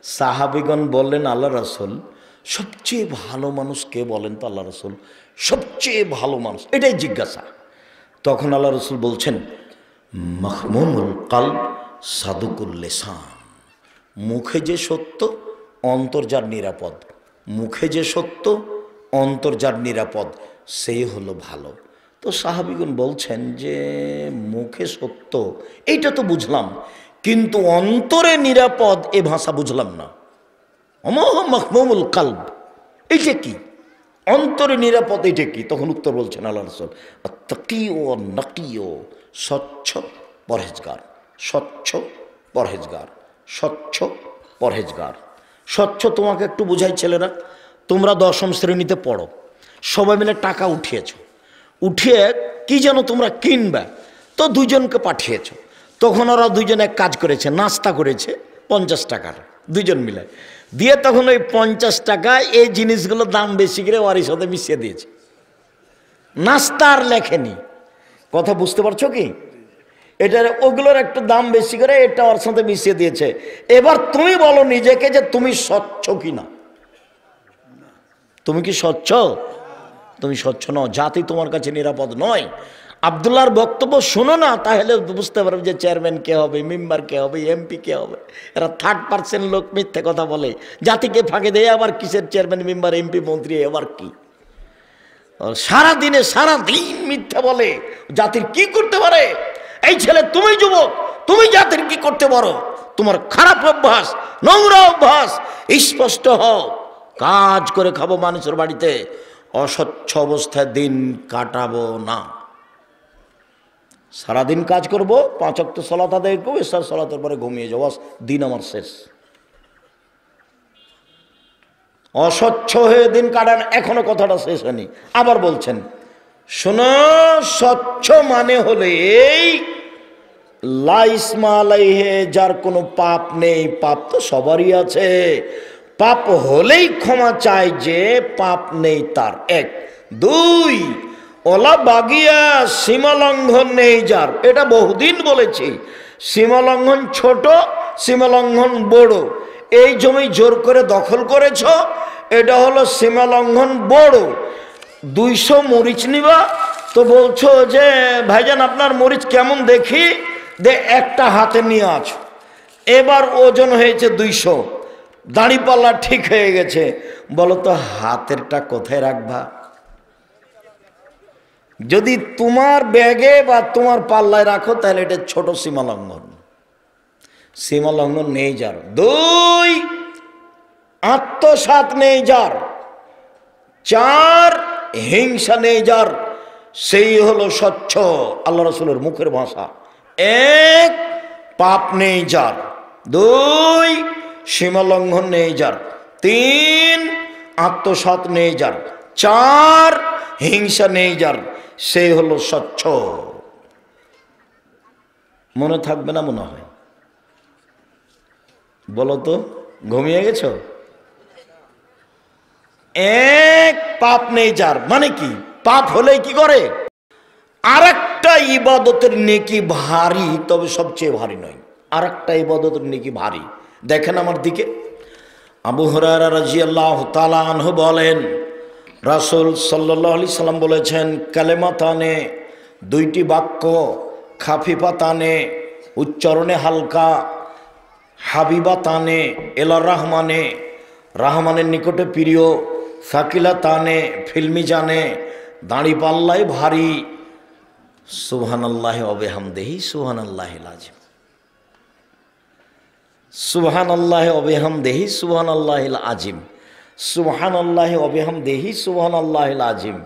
সাহাবিগণ বললেন, আল্লাহ রাসূল সবচেয়ে ভালো মানুষ কে বলেন তো? আল্লাহ রাসূল সবচেয়ে ভালো মানুষ এটাই জিজ্ঞাসা। তখন আল্লাহ রাসূল বলছেন, মাহমুমুল কালব সাদুকুল লিসান। মুখে যে সত্য, অন্তর যার নিরাপদ। মুখে যে সত্য, অন্তর যার নিরাপদ, সেই হলো ভালো। তো সাহাবিগণ বলছেন যে মুখে সত্য এইটা তো বুঝলাম, কিন্তু অন্তরে নিরাপদ এ ভাষা বুঝলাম না। মাহমুমুল কালব এইটা কি? অন্তরে নিরাপদ এইটা কি? তখন উত্তর বলছেন আল্লাহ রাসূল, আত্তাকিউ নাকিউ, স্বচ্ছ পরহেজগার। স্বচ্ছ পরহেজগার, স্বচ্ছ পরহেজগার। স্বচ্ছ তোমাকে একটু বুঝাই ছেলেরা, তোমরা 10ম শ্রেণীতে পড়ো, সবাই মিলে টাকা উঠিয়েছ, উঠিয়ে কি যেন তোমরা কিনবে, তো দুইজনকে পাঠিয়েছ। তখন ওরা দুইজন এক কাজ করেছে, নাস্তা করেছে 50 টাকার, দুইজন মিলে দিয়ে তখন ওই 50 টাকায় এই জিনিসগুলোর দাম বেশি করে ওর সাথে মিশিয়ে দিয়েছে। নাস্তা আর লেখেনি। কথা বুঝতে পারছো কি? এটার ওগুলোর একটু দাম বেশি করে এটা ওর সাথে মিশিয়ে দিয়েছে। এবার তুমি বলো নিজেকে যে তুমি স্বচ্ছ কিনা? তুমি কি স্বচ্ছ? তুমি স্বচ্ছ নও, জাতি তোমার কাছে নিরাপদ নয়। আব্দুল্লাহর বক্তব্য শোনো না, তাহলে বুঝতে পারবে যে চেয়ারম্যান কে হবে, মেম্বার কে হবে, এমপি কে হবে। এরা 3rd লোক, মিথ্যে কথা বলে, জাতিকে ফাঁকে দেয়। আবার কিসের চেয়ারম্যান, মেম্বার, এমপি, মন্ত্রী, আবার কি সারাদিন মিথ্যা বলে। জাতির কি করতে পারে? এই ছেলে, তুমি যুবক, তুমি জাতির কি করতে পারো? তোমার খারাপ অভ্যাস, নোংরা অভ্যাস, স্পষ্ট হও। কাজ করে খাবো মানুষের বাড়িতে, অস্বচ্ছ অবস্থায় দিন কাটাবো না। সারাদিন কাজ করব, 5 ওয়াক্ত সালাত আদায় করবো, এশার সালাতের পরে ঘুমিয়ে যাবো, দিন আমার শেষ। অস্বচ্ছ হয়ে দিন কাটান, এখনো কথাটা শেষ হয়নি। আবার বলছেন, শোনো, স্বচ্ছ মানে হলে এই লা ইসমা আলাইহি, যার কোনো পাপ নেই। পাপ তো সবারই আছে, পাপ হলেই ক্ষমা চায় যে পাপ নেই তার, 1। 2, ওলা বাগিয়া, সীমালঙ্ঘন নেই যার। এটা বহুদিন বলেছি, সীমালঙ্ঘন ছোট, সীমালঙ্ঘন বড়। এই জমি জোর করে দখল করেছ, এটা হলো সীমালঙ্ঘন বড়। 200 মরিচ নিবা, তো বলছো যে ভাইজান আপনার মরিচ কেমন দেখি, দে একটা হাতে নিয়ে আছো। এবার ওজন হয়েছে 200, দাঁড়িপাল্লা ঠিক হয়ে গেছে, বলো তো হাতেরটা কোথায় রাখবা? যদি তোমার ব্যাগে বা তোমার পাল্লায় রাখো, তাহলে এটা ছোট সীমালঙ্ঘন। সীমালঙ্ঘন নেই যার। 2, আত্মসাৎ নেই যার। 4, হিংসা নেই যার, সেই হলো স্বচ্ছ, আল্লাহ রাসূলের মুখের ভাষা। 1, পাপ নেই যার। 2, সীমালঙ্ঘন নেই যার। 3, আত্মসাৎ নেই যার। 4, হিংসা নেই যার, সেই হলো স্বচ্ছ। মনে থাকবে না মনে হয়? বলো তো, ঘুমিয়ে গেছো? 1, পাপ নেই যার মানে কি? পাপ হলে কি করে? আরেকটা ইবাদতের নেকি ভারী, তবে সবচেয়ে ভারী নয়। আরেকটা ইবাদতের নেকি ভারী। দেখেন আমার দিকে, আবু হুরায়রা রাদিয়াল্লাহু তাআলা আনহু বলেন, রাসূল সাল্লাল্লাহু আলাইহি সাল্লাম বলেছেন, কালেমাতানে, 2টি বাক্য, খাফিফাতানে, উচ্চারণে হালকা, হাবিবাতানে এলা রহমানে, রহমানের নিকটে প্রিয়, সাকিলাতানে ফিল্মি জানে, দাঁড়ি পাল্লায় ভারী, সুবহানাল্লাহি ওয়া বিহামদিহি সুবহানাল্লাহিল আযীম। সুবহানাল্লাহি ওয়া বিহামদিহি সুবহানাল্লাহিল আযীম, সুবহানাল্লাহি ওয়া বিহামদিহি সুবহানাল্লাহিল আযীম।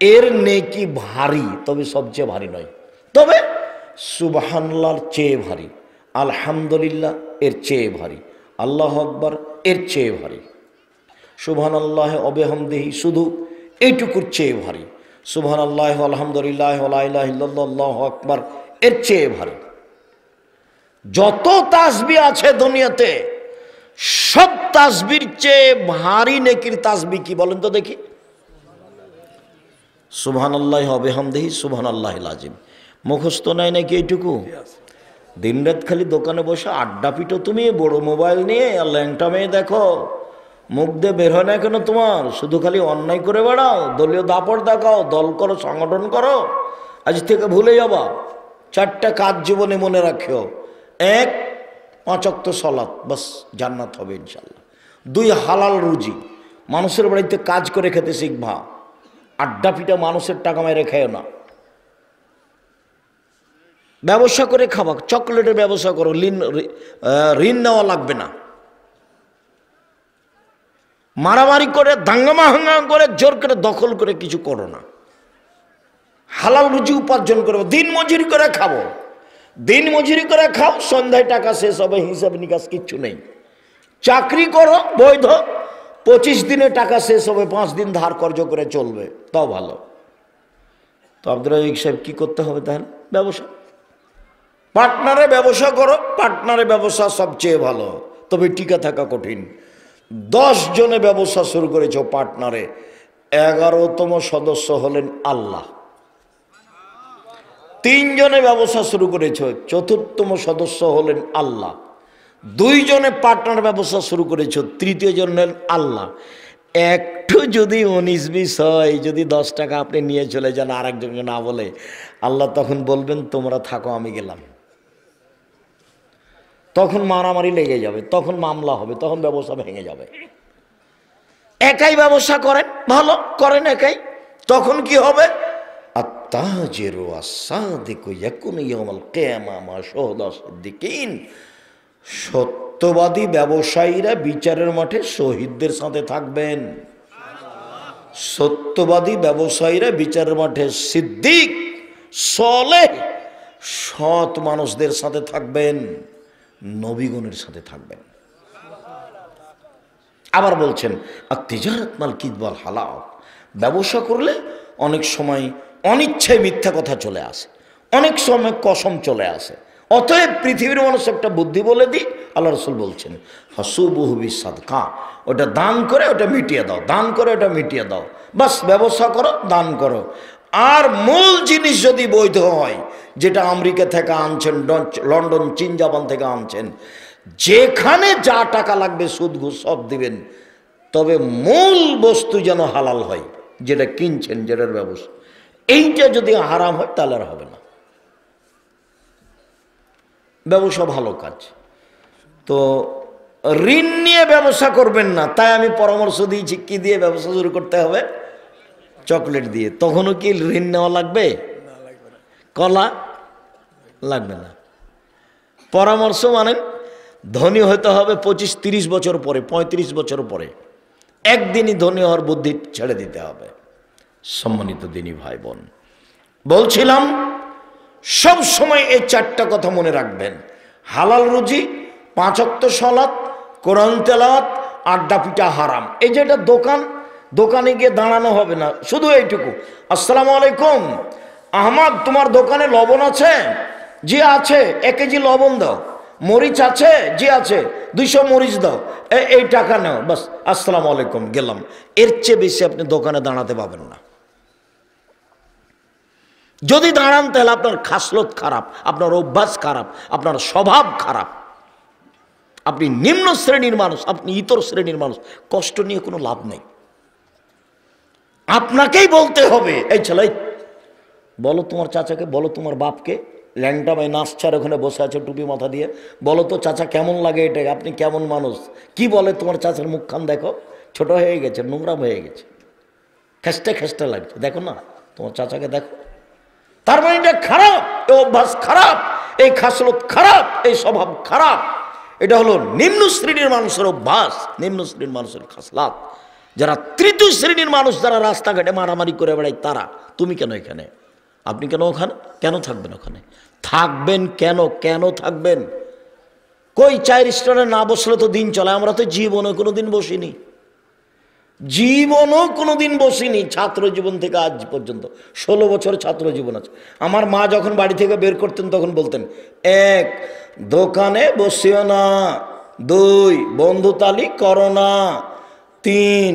এর নেকি ভারী, তবে সবচেয়ে ভারী নয়। তবে সুবহানাল্লাহর চেয়ে ভারী, আলহামদুলিল্লাহ এর চেয়ে ভারী, আল্লাহু আকবার এর চেয়ে ভারী। সুবহানাল্লাহি ওয়া বিহামদিহি শুধু এইটুকুর চেয়ে ভারী। সুবহানাল্লাহি আলহামদুলিল্লাহ ওয়া লা ইলাহা ইল্লাল্লাহ আল্লাহু আকবার এর চেয়ে ভারী। যত তাসবিহ আছে দুনিয়াতে, সব তাসবির চেয়ে ভারী নেকির তাসবিহ কি বলেন তো দেখি? সুবহানাল্লাহি ওয়া বিহামদিহি সুবহানাল্লাহিল আযীম। মুখস্থ নাই নাকি এইটুকু? দিনরাত খালি দোকানে বসে আড্ডা পিটো তুমি, বড় মোবাইল নিয়ে আর ল্যাংটা মেয়ে দেখো, মুখ দিয়ে বের হয় না কেন তোমার? শুধু খালি অন্যায় করে বেড়াও, দলীয় দাপট দেখাও, দল করো, সংগঠন করো। আজ থেকে ভুলে যাবা। 4টা কাজ জীবনে মনে রাখিও। 1, 5 ওয়াক্ত সালাত, বাস জান্নাত হবে ইনশাল্লাহ। 2, হালাল রুজি, মানুষের বাড়িতে কাজ করে খেতে শিখবা। আড্ডা পিটা মানুষের টাকা মেরে খেও না। ব্যবসা করে খাবা, চকলেটের ব্যবসা করো, ঋণ নেওয়া লাগবে না। মারামারি করে দাঙ্গামা হাঙ্গামা করে জোর করে দখল করে কিছু করো না। হালাল রুজি উপার্জন করবো, দিন মজুরি করে খাবো। দিন মজুরি করে খাও, সন্ধ্যায় টাকা শেষ হবে, হিসাব নিকাশ কিচ্ছু নেই। চাকরি করো বৈধ, 25 দিনে টাকা শেষ হবে, 5 দিন ধার কর্জ করে চলবে, তাও ভালো। তো আব্দুল রাজ্জাক সাহেব কি করতে হবে তাহলে? ব্যবসা, পার্টনারে ব্যবসা করো। পার্টনারে ব্যবসা সবচেয়ে ভালো, তবে টিকে থাকা কঠিন। 10 জনে ব্যবসা শুরু করেছ পার্টনারে, 11তম সদস্য হলেন আল্লাহ। 3 জনে ব্যবসা শুরু করেছ, 4র্থতম সদস্য হলেন আল্লাহ। 2 জনে পার্টনার ব্যবসা শুরু করেছ, 3য় জন হলেন আল্লাহ। একটু যদি 19-20 হয়, যদি 10 টাকা আপনি নিয়ে চলে যান আর একজনকে না বলে, আল্লাহ তখন বলবেন তোমরা থাকো, আমি গেলাম। তখন মারামারি লেগে যাবে, তখন মামলা হবে, তখন ব্যবসা ভেঙে যাবে। একাই ব্যবসা করেন, ভালো করেন একাই, তখন কি হবে? আত্তাজিরু আস-সাদিকু ইয়াকুনু ইয়াউমাল কিয়ামা মা শুহাদা-সিদ্দিকিন। সত্যবাদী ব্যবসায়ীরা বিচারের মাঠে শহীদদের সাথে থাকবেন। সত্যবাদী ব্যবসায়ীরা বিচারের মাঠে সিদ্দিক, সালেহ, সৎ মানুষদের সাথে থাকবেন, নবীগণের সাথে থাকবেন। আবার বলছেন আত-তিজারাত মাল কিযবাল হালাল। ব্যবসা করলে অনেক সময় অনিচ্ছায় মিথ্যা কথা চলে আসে, অনেক সময় কসম চলে আসে। অতএব পৃথিবীর মানুষ একটা বুদ্ধি বলে দিই, আল্লাহ রাসূল বলছেন হাসুবুহু বিসাদকা, ওটা দান করে ওটা মিটিয়ে দাও, দান করে ওটা মিটিয়ে দাও। বাস ব্যবসা করো, দান করো। আর মূল জিনিস যদি বৈধ হয়, যেটা আমেরিকা থেকে আনছেন, লন্ডন, চীন, জাপান থেকে আনছেন, যেখানে যা টাকা লাগবে সুদ ঘুষ সব দিবেন, তবে মূল বস্তু যেন হালাল হয়, যেটা কিনছেন, যেটার ব্যবসা। এইটা যদি হারাম হয় তাহলে আর হবে না। ব্যবসা ভালো কাজ। তো ঋণ নিয়ে ব্যবসা করবেন না, তাই আমি পরামর্শ দিয়েছি কি দিয়ে ব্যবসা শুরু করতে হবে? চকলেট দিয়ে। তখনও কি ঋণ নেওয়া লাগবে? কলা লাগবে না। পরামর্শ মানে ধনী হতে হবে 25-30 বছর পরে, 35 বছর পরে। একদিনই ধনী হওয়ার বুদ্ধি ছেড়ে দিতে হবে। সম্মানিত দিনী ভাই বোন, বলছিলাম সব সময় এই 4টা কথা মনে রাখবেন। হালাল রুজি, 5 ওয়াক্ত সালাত, কোরআন তেলাওয়াত, আড্ডা পিটা হারাম। এই যে এটা দোকান, দোকানে গিয়ে দাঁড়ানো হবে না, শুধু এইটুকু, আসসালামু আলাইকুম আহমদ, তোমার দোকানে লবণ আছে? জি আছে। 1 কেজি লবণ দাও। মরিচ আছে? জি আছে। 200 মরিচ দাও। এই টাকা নাও, বাস আসসালামু আলাইকুম, গেলাম। এর চেয়ে বেশি আপনি দোকানে দাঁড়াতে পাবেন না। যদি দাঁড়ান তাহলে আপনার খাসলত খারাপ, আপনার অভ্যাস খারাপ, আপনার স্বভাব খারাপ, আপনি নিম্ন শ্রেণীর মানুষ, আপনি ইতর শ্রেণীর মানুষ। কষ্ট নিয়ে কোনো লাভ নেই। আপনাকেই বলতে হবে, এই ছেলে বলো তোমার চাচাকে, বলো তোমার বাপকে, ল্যাংটা ভাই নাচছার ওখানে বসে আছে টুপি মাথা দিয়ে, বলো তো চাচা কেমন লাগে এটা, আপনি কেমন মানুষ? কি বলে তোমার চাচার মুখখান দেখো, ছোট হয়ে গেছে, নোংরাম হয়ে গেছে, খেস্টে খেস্টে লাগছে, দেখো না তোমার চাচাকে দেখো। তার মানে এটা খারাপ, এই অভ্যাস খারাপ, এই খাসলত খারাপ, এই স্বভাব খারাপ। এটা হলো নিম্ন শ্রেণীর মানুষের অভ্যাস, নিম্ন শ্রেণীর মানুষের খাসলাত। যারা তৃতীয় শ্রেণীর মানুষ, যারা রাস্তাঘাটে মারামারি করে বেড়ায়, তারা। তুমি কেন এখানে? আপনি কেন ওখানে? কেন থাকবেন ওখানে? থাকবেন কেন? কেন থাকবেন? কই 4 স্টারে না বসলে তো দিন চলে। আমরা তো জীবনে কোনোদিন বসিনি, জীবনও কোনোদিন বসিনি, ছাত্র জীবন থেকে আজ পর্যন্ত 16 বছর ছাত্র জীবন আছে। আমার মা যখন বাড়ি থেকে বের করতেন তখন বলতেন, 1 দোকানে বসিও না, 2 বন্ধুতালি করো না, 3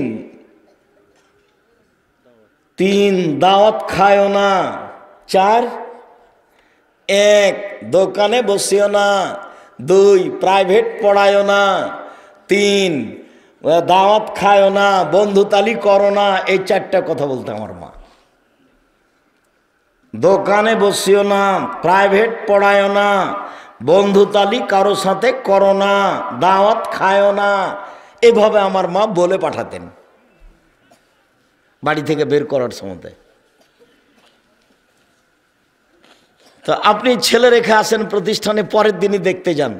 দাওয়াত খায়ও না, 4 এক, দোকানে বসিও না। দুই, প্রাইভেট পড়ায়ও না। তিন, দাওয়াত খায়ও না, বন্ধুতালি করো না। এই চারটা কথা বলতে আমার মা। দোকানে বসিও না, প্রাইভেট পড়ায়ও না, বন্ধুতালি কারো সাথে করো না, দাওয়াত খায়ও না। এভাবে আমার মা বলে পাঠাতেন বাড়ি থেকে বের করার সময়। তো আপনি ছেলে রেখে আসেন প্রতিষ্ঠানে, পরের দিনই দেখতে যান,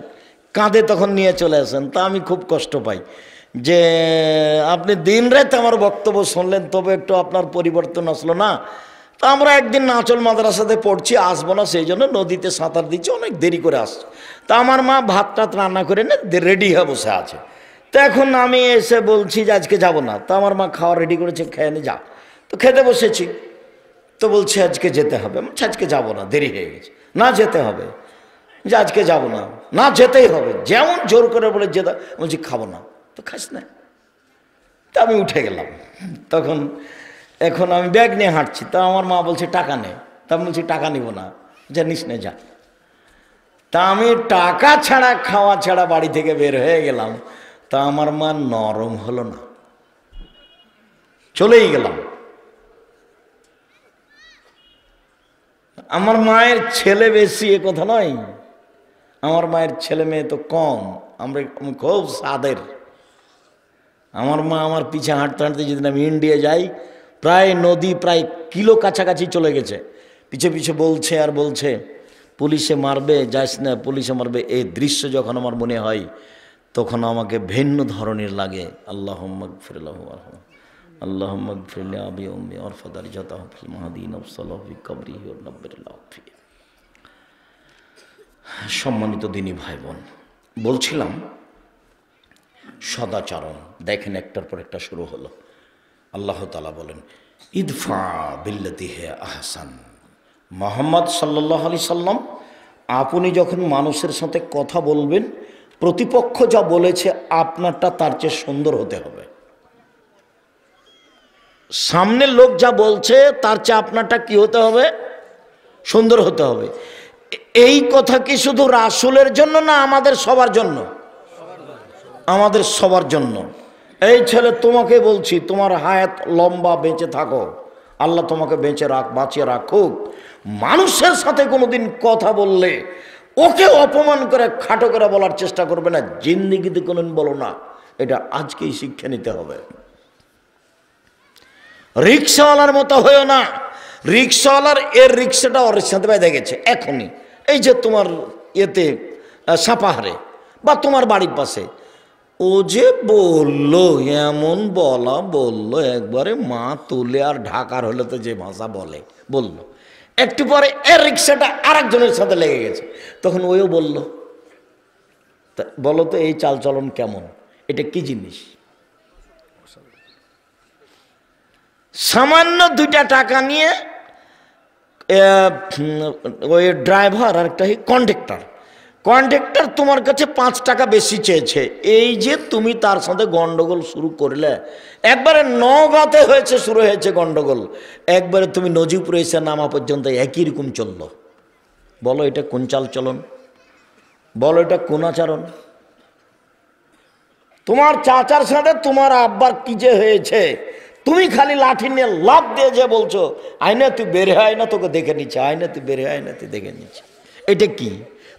কাঁধে তখন নিয়ে চলে আসেন। তা আমি খুব কষ্ট পাই যে আপনি দিন রাত আমার বক্তব্য শুনলেন, তবে একটু আপনার পরিবর্তন আসলো না। তা আমরা একদিন নাচল মাদ্রাসাতে পড়ছি, আসবো না, সেই জন্য নদীতে সাঁতার দিচ্ছি, অনেক দেরি করে আসছে। তা আমার মা ভাত টাত রান্না করে না রেডি হয়ে বসে আছে। তো এখন আমি এসে বলছি যে আজকে যাব না। তো আমার মা খাওয়া রেডি করেছে, খেয়ে নে যা। তো খেতে বসেছি, তো বলছে আজকে যেতে হবে। আজকে যাব না, দেরি হয়ে গেছে। না যেতে হবে, যে আজকে যাব না, না যেতেই হবে। যেমন জোর করে বলে যেতে, বলছি খাবো না। তো খাস না। তা আমি উঠে গেলাম। তখন এখন আমি ব্যাগ নিয়ে হাঁটছি, তা আমার মা বলছে টাকা নে। তা আমি বলছি টাকা নিব না। যা নিস নে যা। তা আমি টাকা ছাড়া খাওয়া ছাড়া বাড়ি থেকে বের হয়ে গেলাম। তা আমার মা নরম হলো না, চলেই গেলাম। আমার মায়ের ছেলে বেশি এ কথা নয়, আমার মায়ের ছেলে মেয়ে তো কম। আমরা খুব সাদের। আমার মা আমার পিছে হাঁটতে হাঁটতে যেদিন আমি ইন্ডিয়া যাই, প্রায় নদী প্রায় কিলো কাছাকাছি চলে গেছে, পিছে পিছে বলছে আর বলছে পুলিশে মারবে, যাস না, পুলিশে মারবে। এই দৃশ্য যখন আমার মনে হয় তখন আমাকে ভিন্ন ধরনের লাগে। আল্লাহুম্মা গফিরলাহু ওয়ারহামহু, আল্লাহুম্মা গফিরলি আবি উম্মি ওয়ারফা দারজাতাহু ফিল মাহদিয়িন ওয়াসসালাহু ফি কবরিহি ওয়া নাব্বিরুল্লাহু ফি। সম্মানিত দিনী ভাই বোন, বলছিলাম সদাচরণ। দেখেন একটার পর একটা শুরু হলো। আল্লাহ তাআলা বলেন ইদফা বিল্লাতি হে আহসান। মুহাম্মদ সাল্লাল্লাহু আলাইহি সাল্লাম, আপনি যখন মানুষের সাথে কথা বলবেন, প্রতিপক্ষ যা বলেছে আপনারটা তার চেয়ে সুন্দর হতে হবে। সামনের লোক যা বলছে তার চেয়ে আপনারটা কি হতে হবে? সুন্দর হতে হবে। এই কথা কি শুধু রাসূলের জন্য না আমাদের সবার জন্য? আমাদের সবার জন্য। এই ছেলে, তোমাকে বলছি, তোমার হায়াত লম্বা, বেঁচে থাকো, আল্লাহ তোমাকে বাঁচিয়ে রাখুক। মানুষের সাথে কোনোদিন কথা বললে ওকে অপমান করে খাটো করে বলার চেষ্টা করবে না, জিন্দেগিতে কোনোদিন বলো না। এটা আজকেই শিক্ষা নিতে হবে। রিক্সাওয়ালার মতো হয়েও না। রিক্সাওয়ালার এর রিক্সাটা ওর সাথে বেঁধে গেছে এখনই, এই যে তোমার এতে সাপাহারে বা তোমার বাড়ির পাশে। ও যে বললো, এমন বললো একবারে মা তুলে আর ঢাকার হলে তো যে ভাষা বললো, একটু পরে এর রিক্সাটা আরেকজনের সাথে লেগে গেছে। তখন ওইও বললো। বলো তো এই চালচলন কেমন? এটা কি জিনিস? সামান্য 2টা টাকা নিয়ে ওই ড্রাইভার আর একটা কন্ডাক্টর তোমার কাছে 5 টাকা বেশি চেয়েছে। এই যে তুমি তার সাথে গন্ডগোল শুরু করলে, একবারে নওগাঁতে শুরু হয়েছে গন্ডগোল, একবারে তুমি নজিপুরে এসে নামা পর্যন্ত একই রকম চললো। বলো এটা কোন চালচলন? বলো এটা কোন আচরণ? তোমার চাচার সাথে তোমার আব্বার কি যে হয়েছে, তুমি খালি লাঠি নিয়ে লাফ দিয়ে যে বলছো আয়না তুই বের হয় না, তোকে দেখে নিচ্ছে, আয়না তুই বের হয় না, তুই দেখে নিচ্ছে। এটা কি?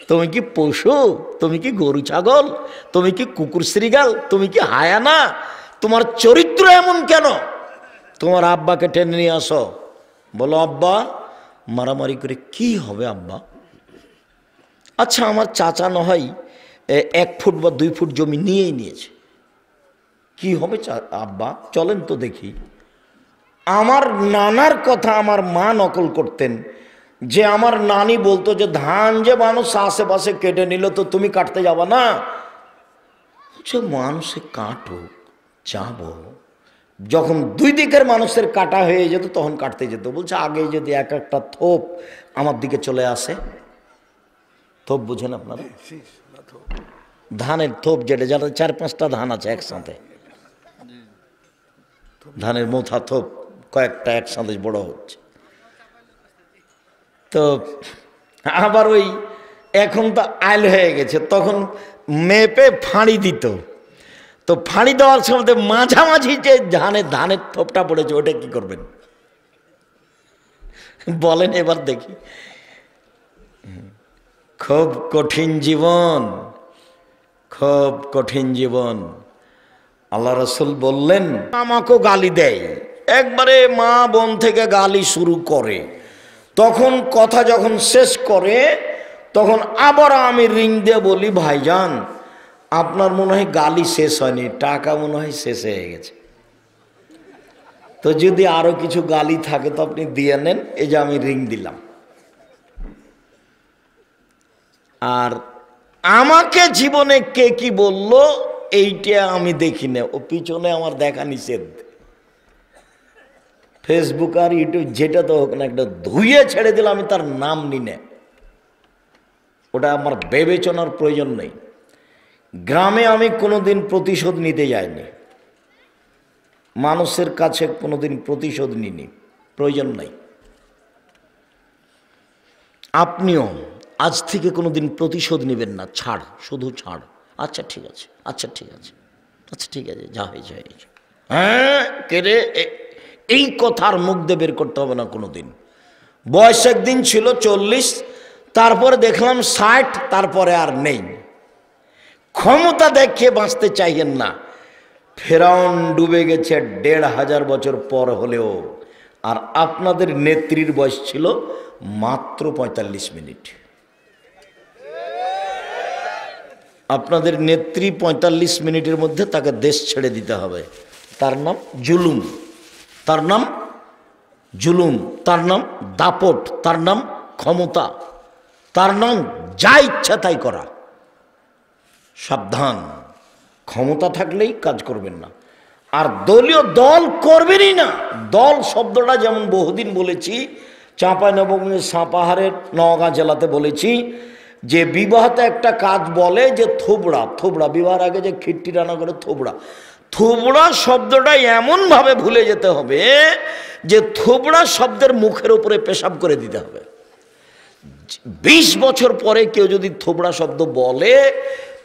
তুমি কি পশু? তুমি কি গরু ছাগল? তুমি কি কুকুর শ্রীগাল? তুমি কি হায়ানা? তোমার চরিত্র এমন কেন? তোমার আব্বাকে টেনে নিয়ে আসো, বলো আব্বা মারামারি করে কি হবে আব্বা? আচ্ছা আমার চাচা না হয় 1 ফুট বা 2 ফুট জমি নিয়েই নিয়েছে, কি হবে আব্বা? চলেন তো দেখি। আমার নানার কথা আমার মা নকল করতেন, যে আমার নানি বলতো যে ধান যে মানুষ আশেপাশে কেটে নিল তো তুমি কাটতে যাবা না? মানুষে কাটো, যাবো। যখন 2 দিকের মানুষের কাটা হয়ে যেত তখন কাটতে যেত। বলছে আগে যদি একটা থোপ আমার দিকে চলে আসে, থোপ বুঝেন আপনারা? ধানের থোপ, যেটা 4-5টা ধান আছে একসাথে, ধানের মোথা থোপ কয়েকটা একসাথে বড় হচ্ছে। তো আবার ওই এখন তো আইল হয়ে গেছে, তখন মেপে ফাঁড়ি দিত। তো ফাঁড়ি দেওয়ার সময় মাঝামাঝি যে ধানের থোপটা পড়েছে ওটা কি করবেন বলেন এবার দেখি। খুব কঠিন জীবন, খুব কঠিন জীবন। আল্লাহ রাসূল বললেন, আমাকেও গালি দেয়, একবারে মা বোন থেকে গালি শুরু করে। তখন কথা যখন শেষ করে তখন আবার আমি রিং দিয়ে বলি, ভাইজান আপনার মনে হয় গালি শেষ হয়নি, টাকা মনে হয় শেষ হয়ে গেছে, তো যদি আরো কিছু গালি থাকে তো আপনি দিয়ে নেন, এই যে আমি রিং দিলাম। আর আমাকে জীবনে কে কি বলল এইটা আমি দেখি না, ও পিছনে আমার দেখা নিষেধ। ফেসবুক আর ইউটিউব যেটা তো হোক না, একটা ধুয়ে ছেড়ে দিলে আমি তার নাম নি না, ওটা আমার বিবেচনার প্রয়োজন নেই। গ্রামে আমি কোনোদিন প্রতিশোধ নিতে যাইনি, মানুষের কাছে কোনোদিন প্রতিশোধ নিইনি, প্রয়োজন নাই। আপনিও আজ থেকে কোনোদিন প্রতিশোধ নেবেন না, ছাড়, শুধু ছাড়। আচ্ছা ঠিক আছে, আচ্ছা ঠিক আছে, আচ্ছা ঠিক আছে, যা হয়েছে হয়েছে। হ্যাঁ কে রে, এই কথার মুখ দিয়ে বের করতে হবে না কোনোদিন। বয়স একদিন ছিল 40, তারপরে দেখলাম 60, তারপরে আর নেই। ক্ষমতা দেখিয়ে বাঁচতে চাইেন না। ফেরাউন ডুবে গেছে 1500 বছর পর হলেও, আর আপনাদের নেত্রীর বয়স ছিল মাত্র 45 মিনিট। আপনাদের নেত্রী 45 মিনিটের মধ্যে তাকে দেশ ছেড়ে দিতে হবে। তার নাম জুলুম, তার নাম জুলুম, তার নাম দাপট, তার নাম ক্ষমতা, তার নাম যা ইচ্ছা তাই করা। সাবধান, ক্ষমতা থাকলেই কাজ করবেন না, আর দলীয় দল করবেনই না। দল শব্দটা যেমন বহুদিন বলেছি, চাঁপাইনবাবগঞ্জের সাপাহারের নওগাঁ জেলাতে বলেছি যে বিবাহতে একটা কাজ বলে যে থোবড়া, থোবড়া বিবাহের আগে যে খিট্টি রান্না করে থোবড়া, থোবড়া শব্দটা এমনভাবে ভুলে যেতে হবে যে থোবড়া শব্দের মুখের উপরে পেশাব করে দিতে হবে। 20 বছর পরে কেউ যদি থোবড়া শব্দ বলে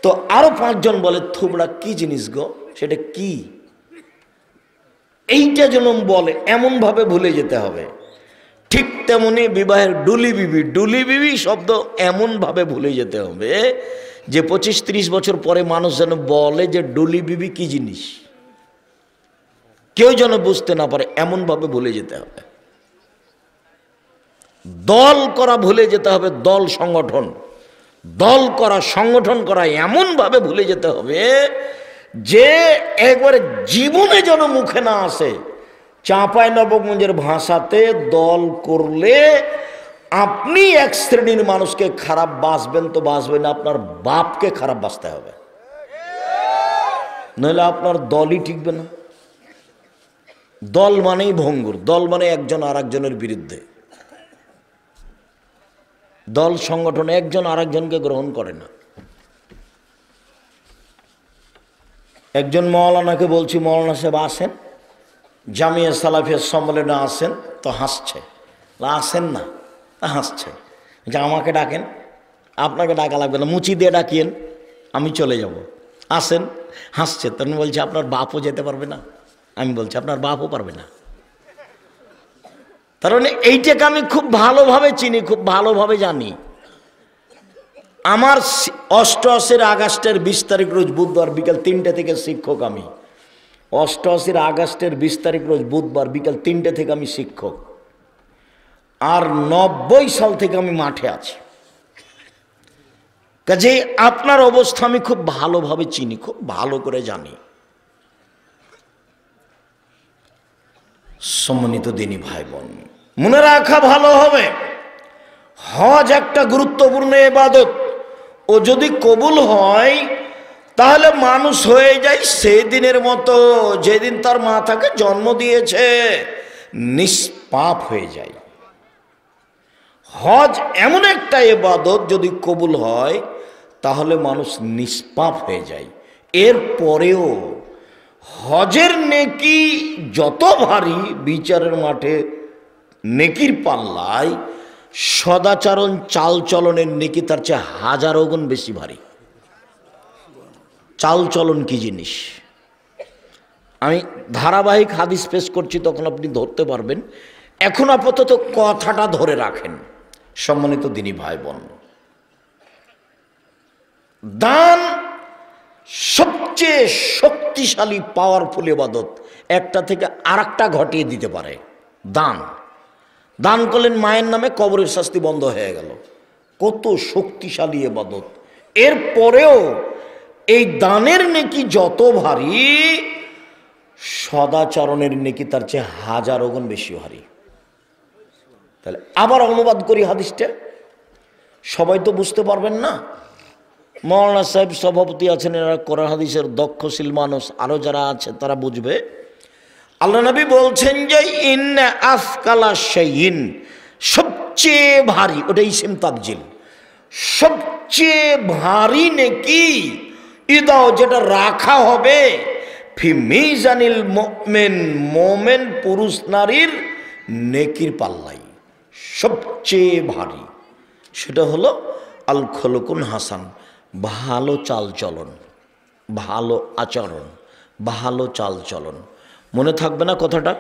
তো আরো 5 জন বলে থোবড়া কি জিনিস গো, সেটা কি, এইটা যেন বলে, এমনভাবে ভুলে যেতে হবে। ঠিক তেমনি বিবাহের ডুলি বিবি, ডুলি বিবি শব্দ এমনভাবে ভুলে যেতে হবে যে 25-30 বছর পরে মানুষ যেন বলে যে ডুলি বিবি কি জিনিস, কেউ যেন বুঝতে না পারে, এমনভাবে ভুলে যেতে হবে। দল করা ভুলে যেতে হবে, দল সংগঠন, দল করা, সংগঠন করা এমনভাবে ভুলে যেতে হবে যে একবারে জীবনে যেন মুখে না আসে। চাঁপাইনবাবগঞ্জের ভাষাতে দল করলে আপনি এক শ্রেণীর মানুষকে খারাপ বাসবেন তো বাসবেন, আপনার বাপকে খারাপ বাসতে হবে, নইলে আপনার দলই টিকবে না। দল মানেই ভঙ্গুর, দল মানে একজন আর একজনের বিরুদ্ধে। দল সংগঠন একজন আর একজনকে গ্রহণ করে না। একজন মৌলানাকে বলছি, মৌলানা সাহেব আসেন জামিয়া সালাফিয়া সম্মেলনে আসেন, তো হাসছে, আসেন না, হাসছে, যে আমাকে ডাকেন, আপনাকে ডাকা লাগবে না, মুচি দিয়ে ডাকিয়েন, আমি চলে যাব, আসেন, হাসছে। তখন বলছে আপনার বাপও যেতে পারবে না, আমি বলছি আপনার বাপও পারবে না। তার মানে এইটাকে আমি খুব ভালোভাবে চিনি, খুব ভালোভাবে জানি। আমার 88 আগস্টের 20 তারিখ রোজ বুধবার বিকাল 3টে থেকে শিক্ষক আমি। 88 আগস্টের 20 তারিখ রোজ বুধবার বিকাল 3টে থেকে আমি শিক্ষক, আর 90 সাল থেকে আমি মাঠে আছি। কাজেই আপনার অবস্থা আমি খুব ভালোভাবে চিনি, খুব ভালো করে জানি। সম্মানিত দিনী ভাই বোন, মনে রাখা ভালো হবে, হজ একটা গুরুত্বপূর্ণ ইবাদত। ও যদি কবুল হয় তাহলে মানুষ হয়ে যায় সেই দিনের মতো যেদিন তার মা তাকে জন্ম দিয়েছে, নিষ্পাপ হয়ে যায়। হজ এমন একটা ইবাদত যদি কবুল হয় তাহলে মানুষ নিষ্পাপ হয়ে যায়। এর পরেও হজের নেকি যত ভারী, বিচারের মাঠে নেকির পাল্লায় সদাচরণ চালচলনের নেকি তার চেয়ে হাজারো গুণ বেশি ভারী। চালচলন কি জিনিস আমি ধারাবাহিক হাদিস পেশ করছি, তখন আপনি ধরতে পারবেন। এখন আপাতত কথাটা ধরে রাখেন সম্মানিত দিনী ভাই বোন। দান সবচেয়ে শক্তিশালী পাওয়ারফুল ইবাদত, একটা থেকে আরেকটা ঘটিয়ে দিতে পারে। দান দান করলেন মায়ের নামে, কবরের শাস্তি বন্ধ হয়ে গেল। কত শক্তিশালী ইবাদত। এরপরেও এই দানের নেকি যত ভারী, সদাচরণের নেকি তার চেয়ে হাজারো গুণ বেশি ভারী। তাহলে আবার অনুবাদ করি হাদিসটা, সবাই তো বুঝতে পারবেন না। মৌলানা সাহেব সভাপতি আছেন, এরা কোরআন হাদিসের দক্ষশীল মানুষ, আরও যারা আছে তারা বুঝবে। আল্লাহ নবী বলছেন যে ইন্না আফকালা শাইইন, সবচেয়ে ভারী, ওটা ইসিম তাবজিল, সবচেয়ে ভারী নেকি ইদাও, যেটা রাখা হবে ফি মিজানিল মুমিন, মোমেন পুরুষ নারীর নেকির পাল্লাই, সবচেয়ে ভারী সেটা হলো আল খলকুন হাসান, ভালো চালচলন, ভালো আচরণ, ভালো চালচলন। মনে থাকবে না কথাটা?